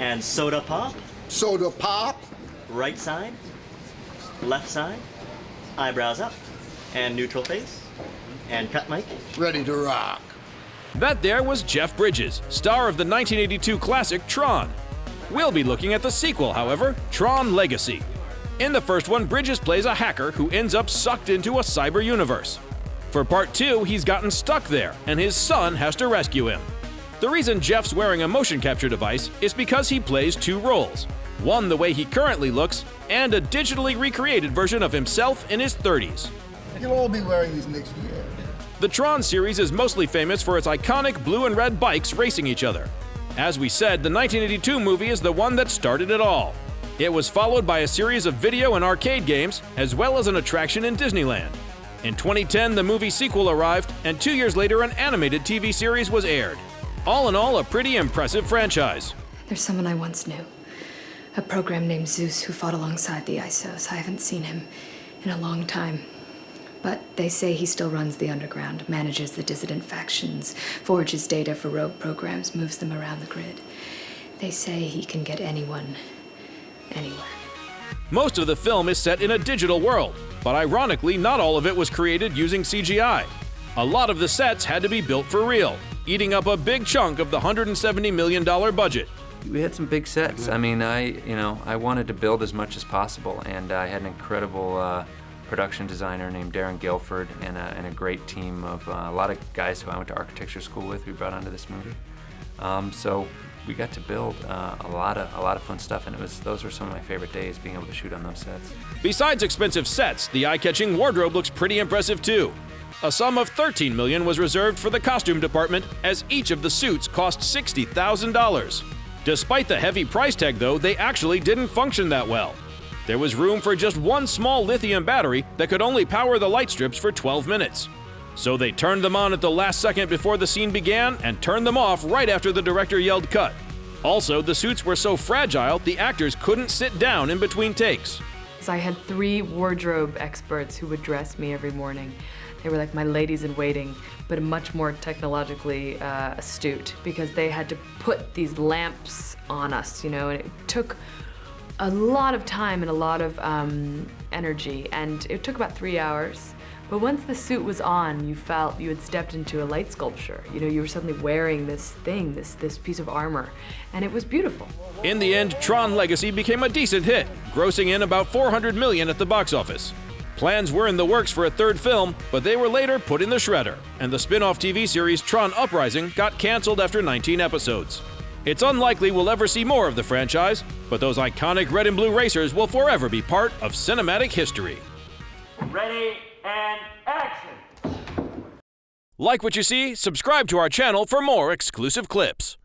And soda pop. Soda pop. Right side. Left side. Eyebrows up. And neutral face. And cut mic. Ready to rock. That there was Jeff Bridges, star of the 1982 classic Tron. We'll be looking at the sequel, however, Tron Legacy. In the first one, Bridges plays a hacker who ends up sucked into a cyber universe. For part 2, he's gotten stuck there, and his son has to rescue him. The reason Jeff's wearing a motion capture device is because he plays 2 roles. One the way he currently looks, and a digitally recreated version of himself in his 30s. You'll all be wearing these next year. The Tron series is mostly famous for its iconic blue and red bikes racing each other. As we said, the 1982 movie is the one that started it all. It was followed by a series of video and arcade games, as well as an attraction in Disneyland. In 2010, the movie sequel arrived, and 2 years later, an animated TV series was aired. All in all, a pretty impressive franchise. There's someone I once knew. A program named Zeus who fought alongside the ISOs. I haven't seen him in a long time. But they say he still runs the underground, manages the dissident factions, forges data for rogue programs, moves them around the grid. They say he can get anyone, anywhere. Most of the film is set in a digital world, but ironically, not all of it was created using CGI. A lot of the sets had to be built for real, eating up a big chunk of the $170 million budget. We had some big sets. I mean, I wanted to build as much as possible, and I had an incredible production designer named Darren Guilford and a great team of a lot of guys who I went to architecture school with. We brought onto this movie, so we got to build a lot of fun stuff, and those were some of my favorite days, being able to shoot on those sets. Besides expensive sets, the eye-catching wardrobe looks pretty impressive too. A sum of $13 million was reserved for the costume department, as each of the suits cost $60,000. Despite the heavy price tag, though, they actually didn't function that well. There was room for just one small lithium battery that could only power the light strips for 12 minutes. So they turned them on at the last second before the scene began and turned them off right after the director yelled cut. Also, the suits were so fragile, the actors couldn't sit down in between takes. I had 3 wardrobe experts who would dress me every morning. They were like my ladies in waiting, but much more technologically astute, because they had to put these lamps on us, and it took a lot of time and a lot of energy, and it took about 3 hours. But once the suit was on, you felt you had stepped into a light sculpture. You were suddenly wearing this thing, this piece of armor, and it was beautiful. In the end, Tron Legacy became a decent hit, grossing in about $400 million at the box office. Plans were in the works for a 3rd film, but they were later put in the shredder, and the spin-off TV series Tron Uprising got canceled after 19 episodes. It's unlikely we'll ever see more of the franchise, but those iconic red and blue racers will forever be part of cinematic history. Ready and action! Like what you see? Subscribe to our channel for more exclusive clips.